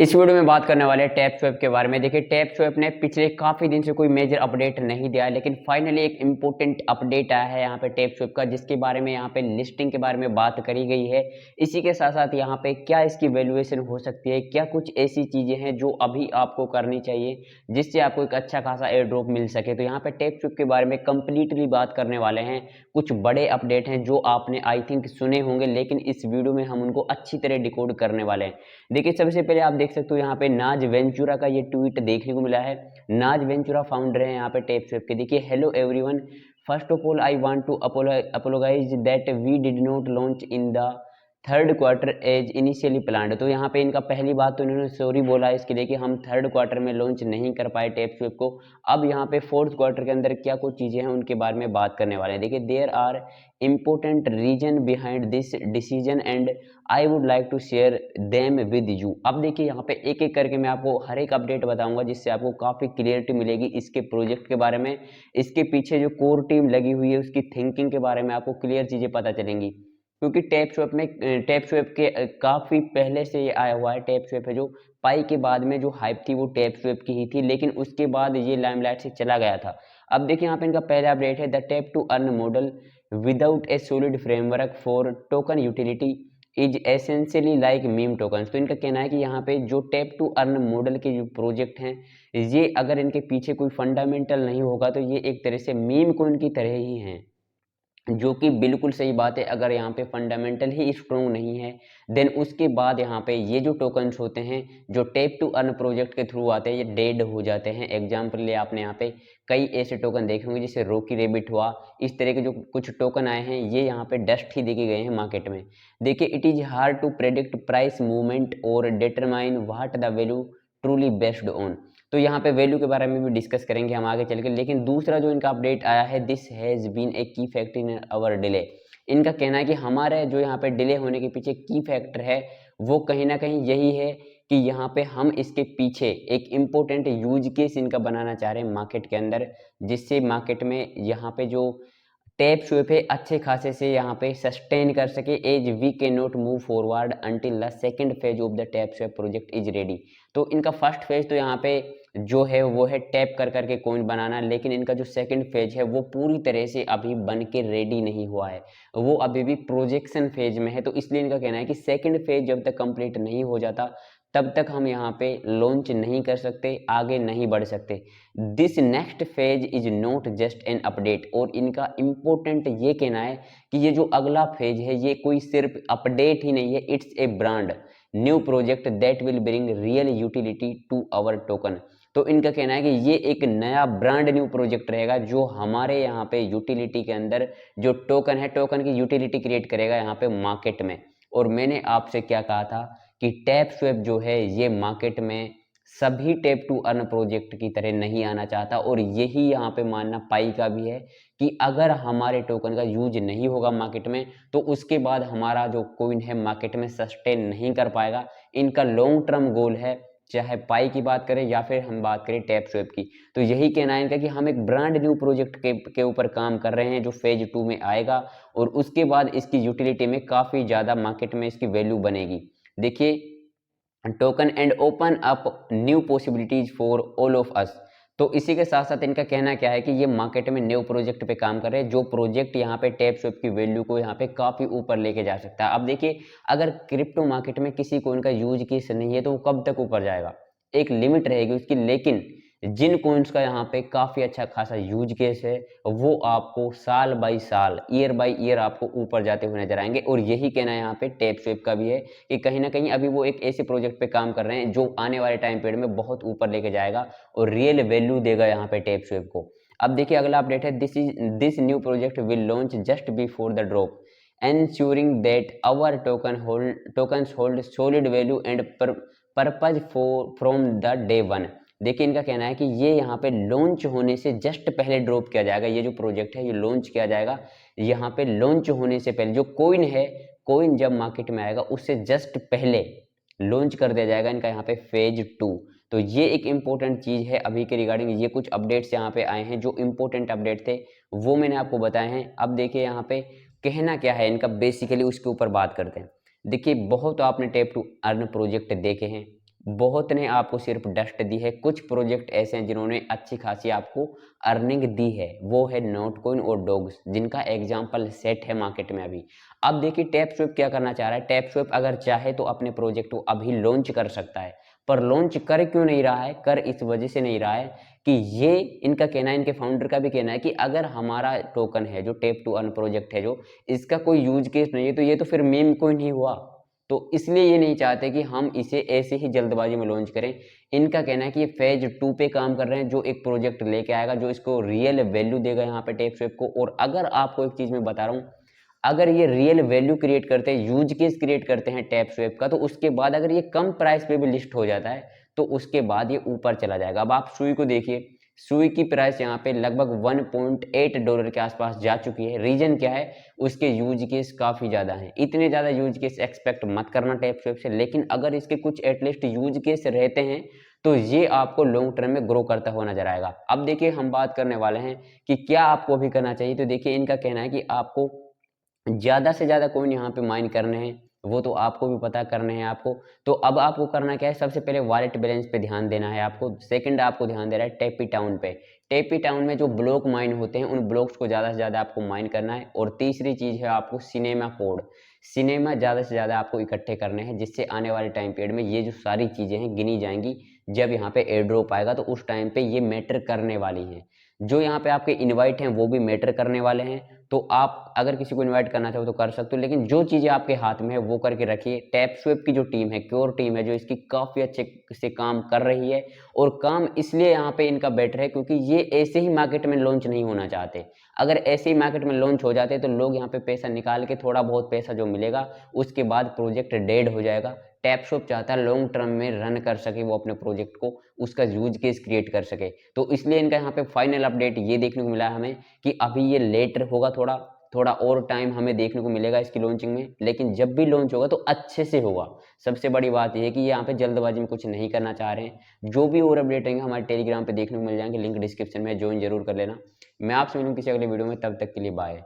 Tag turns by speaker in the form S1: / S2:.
S1: इस वीडियो में बात करने वाले हैं टैप स्वैप के बारे में। देखिए, टैप स्वैप ने पिछले काफ़ी दिन से कोई मेजर अपडेट नहीं दिया है, लेकिन फाइनली एक इम्पोर्टेंट अपडेट आया है यहाँ पे टैप स्वैप का, जिसके बारे में यहाँ पे लिस्टिंग के बारे में बात करी गई है। इसी के साथ साथ यहाँ पे क्या इसकी वैल्यूएशन हो सकती है, क्या कुछ ऐसी चीज़ें हैं जो अभी आपको करनी चाहिए जिससे आपको एक अच्छा खासा एयर ड्रॉप मिल सके। तो यहाँ पे टैप स्वैप के बारे में कंप्लीटली बात करने वाले हैं। कुछ बड़े अपडेट हैं जो आपने आई थिंक सुने होंगे, लेकिन इस वीडियो में हम उनको अच्छी तरह डिकोड करने वाले हैं। देखिए, सबसे पहले आप देख सकते हो यहाँ पे नाज वेंचुरा का ये ट्वीट देखने को मिला है। नाज वेंचुरा फाउंडर है यहाँ पे टैप स्वैप के। देखिए, hello everyone, first of all I want to apologise that we did not launch in the third quarter as initially planned. तो यहाँ पे इनका पहली बात तो इन्होंने सॉरी बोला है इसके लिए कि हम थर्ड क्वार्टर में लॉन्च नहीं कर पाए टैप स्वैप को। अब यहाँ पे फोर्थ क्वार्टर के अंदर क्या कुछ चीज़ें हैं उनके बारे में बात करने वाले हैं। देखिए, there are important reason behind this decision and I would like to share them with you. अब देखिए, यहाँ पे एक एक करके मैं आपको हर एक अपडेट बताऊंगा जिससे आपको काफ़ी क्लियरिटी मिलेगी इसके प्रोजेक्ट के बारे में, इसके पीछे जो कोर टीम लगी हुई है उसकी थिंकिंग के बारे में आपको क्लियर चीज़ें पता चलेंगी। क्योंकि टैप स्वैप के काफ़ी पहले से ये आया हुआ है। टैप स्वैप है जो पाई के बाद में जो हाइप थी वो टैप स्वैप की ही थी, लेकिन उसके बाद ये लाइमलाइट से चला गया था। अब देखिए, यहाँ पे इनका पहला अपडेट है, the tap to earn model without a solid framework for token utility is essentially like meme tokens. तो इनका कहना है कि यहाँ पे जो टैप टू अर्न मॉडल के जो प्रोजेक्ट हैं, ये अगर इनके पीछे कोई फंडामेंटल नहीं होगा तो ये एक तरह से मीम कोइन की तरह ही हैं, जो कि बिल्कुल सही बात है। अगर यहाँ पे फंडामेंटल ही स्ट्रॉन्ग नहीं है, देन उसके बाद यहाँ पे ये जो टोकन्स होते हैं जो टैप टू अर्न प्रोजेक्ट के थ्रू आते हैं, ये डेड हो जाते हैं। एग्जाम्पल लिए आपने यहाँ पे कई ऐसे टोकन देखे होंगे जैसे रॉकी रेबिट हुआ, इस तरह के जो कुछ टोकन आए हैं ये यहाँ पे डस्ट ही देखे गए हैं मार्केट में। देखिए, it is hard to predict price movement और determine what the value truly based on. तो यहाँ पे वैल्यू के बारे में भी डिस्कस करेंगे हम आगे चल के। लेकिन दूसरा जो इनका अपडेट आया है, दिस हैज़ बीन ए की फैक्टर इन आवर डिले। इनका कहना है कि हमारे जो यहाँ पे डिले होने के पीछे की फैक्टर है वो कहीं ना कहीं यही है कि यहाँ पे हम इसके पीछे एक इम्पोर्टेंट यूज केस इनका बनाना चाह रहे हैं मार्केट के अंदर, जिससे मार्केट में यहाँ पे जो टैप स्वैप है अच्छे खासे से यहाँ पे सस्टेन कर सके, as we can not move forward until the second phase of the tap swap project is ready. तो इनका फर्स्ट फेज तो यहाँ पे जो है वो है टैप कर करके कॉइन बनाना, लेकिन इनका जो सेकंड फेज है वो पूरी तरह से अभी बन के रेडी नहीं हुआ है, वो अभी भी प्रोजेक्शन फेज में है। तो इसलिए इनका कहना है कि सेकंड फेज जब तक कंप्लीट नहीं हो जाता तब तक हम यहाँ पे लॉन्च नहीं कर सकते, आगे नहीं बढ़ सकते। This next phase is not just an update. और इनका इम्पोर्टेंट ये कहना है कि ये जो अगला फेज है ये कोई सिर्फ अपडेट ही नहीं है, it's a brand new project that will bring real utility to our token. तो इनका कहना है कि ये एक नया ब्रांड न्यू प्रोजेक्ट रहेगा जो हमारे यहाँ पे यूटिलिटी के अंदर जो टोकन है, टोकन की यूटिलिटी क्रिएट करेगा यहाँ पे मार्केट में। और मैंने आपसे क्या कहा था कि टैप स्वैप जो है ये मार्केट में सभी टैप टू अर्न प्रोजेक्ट की तरह नहीं आना चाहता, और यही यहाँ पे मानना पाई का भी है कि अगर हमारे टोकन का यूज नहीं होगा मार्केट में तो उसके बाद हमारा जो कॉइन है मार्केट में सस्टेन नहीं कर पाएगा। इनका लॉन्ग टर्म गोल है, चाहे पाई की बात करें या फिर हम बात करें टैप स्वैप की, तो यही कहना है इनका कि हम एक ब्रांड न्यू प्रोजेक्ट के ऊपर काम कर रहे हैं जो फेज 2 में आएगा, और उसके बाद इसकी यूटिलिटी में काफ़ी ज़्यादा मार्केट में इसकी वैल्यू बनेगी। देखिए, token and open up new possibilities for all of us. तो इसी के साथ साथ इनका कहना क्या है कि ये मार्केट में न्यू प्रोजेक्ट पे काम कर रहे हैं, जो प्रोजेक्ट यहाँ पे टैप स्वैप की वैल्यू को यहाँ पे काफ़ी ऊपर लेके जा सकता है। अब देखिए, अगर क्रिप्टो मार्केट में किसी कोइन का यूज केस नहीं है तो वो कब तक ऊपर जाएगा, एक लिमिट रहेगी उसकी। लेकिन जिन कोइंस का यहाँ पे काफ़ी अच्छा खासा यूज केस है वो आपको साल बाई साल, ईयर बाई ईयर आपको ऊपर जाते हुए नजर आएंगे। और यही कहना है यहाँ पे टैप स्वैप का भी है कि कहीं ना कहीं अभी वो एक ऐसे प्रोजेक्ट पे काम कर रहे हैं जो आने वाले टाइम पीरियड में बहुत ऊपर लेके जाएगा और रियल वैल्यू देगा यहाँ पे टैप स्वैप को। अब देखिए, अगला अपडेट है, this new project will launch just before the drop ensuring that our tokens hold solid value and purpose from the day one। देखिए, इनका कहना है कि ये यहाँ पे लॉन्च होने से जस्ट पहले ड्रॉप किया जाएगा। ये जो प्रोजेक्ट है ये लॉन्च किया जाएगा, यहाँ पे लॉन्च होने से पहले जो कोइन है, कोइन जब मार्केट में आएगा उससे जस्ट पहले लॉन्च कर दिया जाएगा इनका यहाँ पे फेज 2। तो ये एक इम्पोर्टेंट चीज़ है अभी के रिगार्डिंग। ये कुछ अपडेट्स यहाँ पे आए हैं जो इम्पोर्टेंट अपडेट थे वो मैंने आपको बताए हैं। अब देखिए यहाँ पे कहना क्या है इनका, बेसिकली उसके ऊपर बात करते हैं। देखिए, बहुत आपने टैप टू अर्न प्रोजेक्ट देखे हैं, बहुत ने आपको सिर्फ डस्ट दी है, कुछ प्रोजेक्ट ऐसे हैं जिन्होंने अच्छी खासी आपको अर्निंग दी है, वो है नोटकॉइन और डॉग्स, जिनका एग्जाम्पल सेट है मार्केट में अभी। अब देखिए टैपस्वैप क्या करना चाह रहा है, टैपस्वैप अगर चाहे तो अपने प्रोजेक्ट को अभी लॉन्च कर सकता है, पर लॉन्च कर क्यों नहीं रहा है, कर इस वजह से नहीं रहा है कि ये इनका कहना है, इनके फाउंडर का भी कहना है कि अगर हमारा टोकन है जो टेप टू अर्न प्रोजेक्ट है, जो इसका कोई यूज केस नहीं है, तो ये तो फिर मीम कोइन ही हुआ। तो इसलिए ये नहीं चाहते कि हम इसे ऐसे ही जल्दबाजी में लॉन्च करें। इनका कहना है कि ये फेज 2 पे काम कर रहे हैं, जो एक प्रोजेक्ट लेके आएगा, जो इसको रियल वैल्यू देगा यहाँ पे टैपस्वैप को। और अगर आपको एक चीज़ मैं बता रहा हूँ, अगर ये रियल वैल्यू क्रिएट करते हैं, यूज केस क्रिएट करते हैं टैपस्वैप का, तो उसके बाद अगर ये कम प्राइस पे भी लिस्ट हो जाता है, तो उसके बाद ये ऊपर चला जाएगा। अब आप सुई को देखिए, सुई की प्राइस यहाँ पे लगभग $1.8 के आसपास जा चुकी है। रीजन क्या है, उसके यूज केस काफ़ी ज़्यादा हैं। इतने ज़्यादा यूज केस एक्सपेक्ट मत करना टैपस्वैप से, लेकिन अगर इसके कुछ एटलीस्ट यूज केस रहते हैं, तो ये आपको लॉन्ग टर्म में ग्रो करता हुआ नजर आएगा। अब देखिए हम बात करने वाले हैं कि क्या आपको अभी करना चाहिए। तो देखिए इनका कहना है कि आपको ज़्यादा से ज़्यादा कॉइन यहाँ पे माइन करने हैं, वो तो आपको भी पता करने हैं आपको। तो अब आपको करना क्या है, सबसे पहले वॉलेट बैलेंस पे ध्यान देना है आपको। सेकंड आपको ध्यान देना है टैपी टाउन पे। टैपी टाउन में जो ब्लॉक माइन होते हैं, उन ब्लॉक्स को ज़्यादा से ज़्यादा आपको माइन करना है। और तीसरी चीज़ है आपको सिनेमा कोड। सिनेमा ज़्यादा से ज़्यादा आपको इकट्ठे करने हैं, जिससे आने वाले टाइम पीरियड में ये जो सारी चीज़ें हैं गिनी जाएंगी। जब यहाँ पे एयर ड्रॉप आएगा तो उस टाइम पे ये मैटर करने वाली हैं। जो यहाँ पे आपके इनवाइट हैं वो भी मैटर करने वाले हैं। तो आप अगर किसी को इनवाइट करना चाहो तो कर सकते हो, लेकिन जो चीज़ें आपके हाथ में है वो करके रखिए। टैपस्वैप की जो टीम है, क्योर टीम है, जो इसकी काफ़ी अच्छे से काम कर रही है, और काम इसलिए यहाँ पे इनका बेटर है क्योंकि ये ऐसे ही मार्केट में लॉन्च नहीं होना चाहते। अगर ऐसे ही मार्केट में लॉन्च हो जाते तो लोग यहाँ पे पैसा निकाल के, थोड़ा बहुत पैसा जो मिलेगा उसके बाद प्रोजेक्ट डेड हो जाएगा। टैपस्वैप चाहता है लॉन्ग टर्म में रन कर सके वो अपने प्रोजेक्ट को, उसका यूज केस क्रिएट कर सके। तो इसलिए इनका यहाँ पे फाइनल अपडेट ये देखने को मिला है हमें कि अभी ये लेटर होगा, थोड़ा थोड़ा और टाइम हमें देखने को मिलेगा इसकी लॉन्चिंग में, लेकिन जब भी लॉन्च होगा तो अच्छे से होगा। सबसे बड़ी बात यह है कि यहाँ पे जल्दबाजी में कुछ नहीं करना चाह रहे हैं। जो भी और अपडेट रहेंगे हमारे टेलीग्राम पे देखने को मिल जाएंगे, लिंक डिस्क्रिप्शन में ज्वाइन जरूर कर लेना। मैं आपसे मिलूँ किसी अगले वीडियो में, तब तक के लिए बाय।